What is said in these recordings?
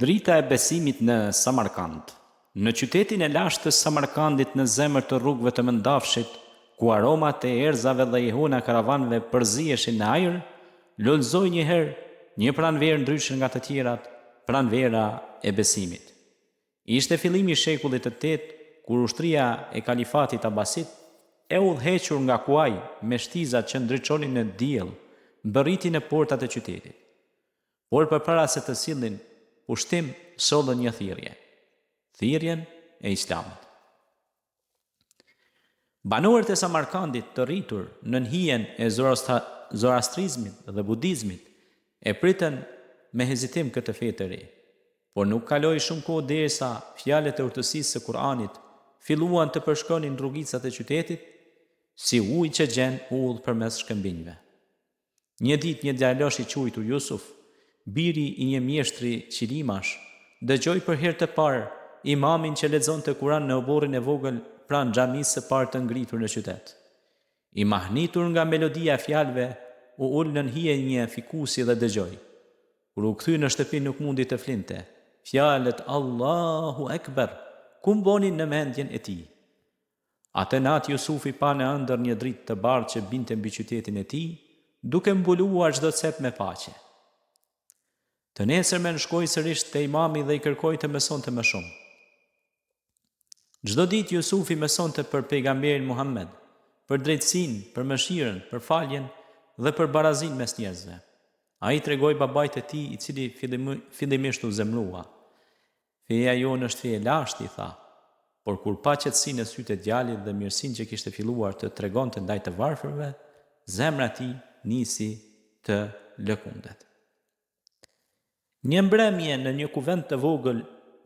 Drita e besimit në Samarkand. Në qytetin e lashtë të Samarkandit në zemër të rrugëve të mëndafshit, ku aromat e erëzave dhe ihona karavanve përzieshin në ajër, lullzoi njëherë një pranverë ndryshë nga të tjerat, pranvera e besimit. Ishte fillimi i shekullit të 8, kur ushtria e kalifatit Abbasit, e udhëhequr nga Kuaj me shtizat që ndriçonin në diell, mbërriti në portat e qytetit. Por përpara se të sillnin ushtim, sollën një thirrje, thirrjen e Islamit. Banorët e Samarkandit të rritur në hijen e Zoroastrizmit dhe Budizmit e pritën me hezitim këtë fe të re, por nuk kaloi shumë kohë derisa fjalët e urtësisë së Kur'anit filluan të përshkronin rrugicat e qytetit si ujë që gjen udhë përmes shkëmbinjve. Një ditë një djalosh i quajtur Jusuf, biri i një mjeshtri qilimash, dëgjoi për herë të parë imamin që lexonte Kur'an në oborrin e vogël pranë xhamisë së parë të ngritur në qytet. I mahnitur nga melodia e fjalëve, u ul në hije një fikusi dhe dëgjoi. Kur u kthye në shtëpi nuk mundi të flinte. Fjalët Allahu Ekber kumbonin në mendjen e tij. Atë natë Jusufi pa në ëndër një dritë të bardhë që binte mbi qytetin e tij, duke mbuluar çdo cep me paqe. Të nesërmen shkoi sërish te imami dhe i kërkoi të mësonte më shumë. Çdo ditë Jusufi mësonte për pejgamberin Muhammed, për drejtësinë, për mëshirën, për faljen dhe për barazinë mes njerëzve. Ai tregoi babait e tij, i cili fillimisht u zemrua. Feja jonë është fe e lashtë, i tha, por kur pa qetësinë në sytë e djalit dhe mirësinë që kishte filluar të tregonte ndaj të varfërve, zemra e tij nisi të lëkundet. Një mbrëmje në një kuvent të vogël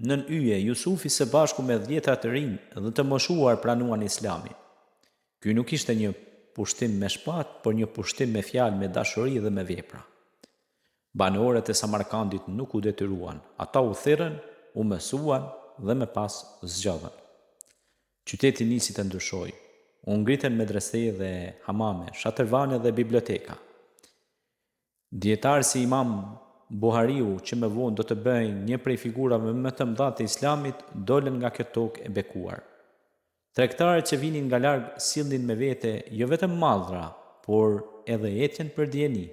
nën yje, Jusufi së bashku me 10 të rinj dhe të moshuar pranuan Islamin. Ky nuk ishte një pushtim me shpatë, por një pushtim me fjalë, me dashuri dhe me vepra. Banorët e Samarkandit nuk u detyruan, ata u thirrën, u mësuan dhe më pas zgjodhen. Qyteti nisi të ndryshoi. U ngritën medrese dhe hamame, shatërvane dhe biblioteka. Dietarë si Imam Buhariu, që më vonë do të bëjnë një prej figurave më të mëdha të Islamit, dolën nga kjo tokë e bekuar. Tregtarët që vinin nga larg sillnin me vete jo vetëm mallra, por edhe etjen për dijeni.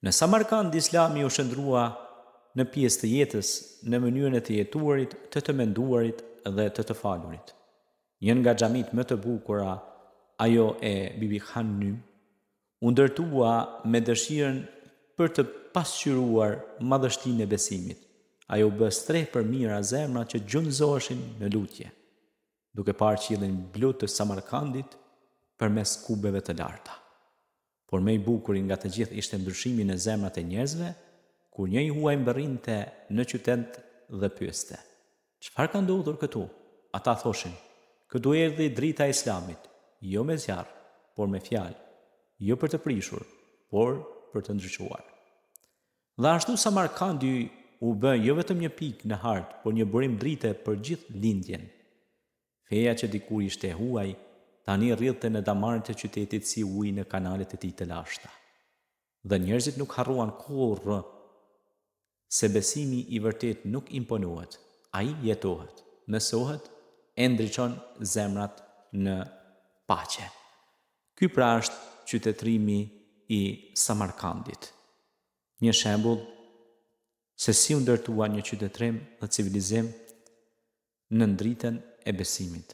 Në Samarkand Islami u shndrua në pjesë të jetës, në mënyrën e të jetuarit, të menduarit dhe të falurit. Një nga xhamit më të bukura, ajo e Bibi Khanum, u ndërtua me dëshirën për të pasqyruar madhështinë e besimit. Ajo bë streh për mira zemra që gjunjëzoheshin në lutje, duke parë qiellin blu të Samarkandit përmes kubeve të larta. Por më i bukuri nga të gjithë ishte ndryshimi në zemrat e njerëzve, kur një i huaj mbërrinte në qytet dhe pyeste: "Çfarë ka ndodhur këtu?" Ata thoshin: "Këtu erdhi drita e Islamit, jo me zjarr, por me fjalë, jo për të prishur, por për të ndriçuar." Dhe ashtu Samarkandi u bë jo vetëm një pikë në hartë, por një burim drite për gjithë lindjen. Feja që dikur ishte e huaj, tani rrjedhte në damarët e qytetit si ujë në kanalet e tij të lashta. Dhe njerëzit nuk harruan kurrë se besimi i vërtet nuk imponohet, ai jetohet, mësohet, e ndriçon zemrat në paqe. Ky pra është qytetërimi i Samarkandit. Një shembull se si u ndërtua një qytetërim dhe civilizim në dritën e besimit.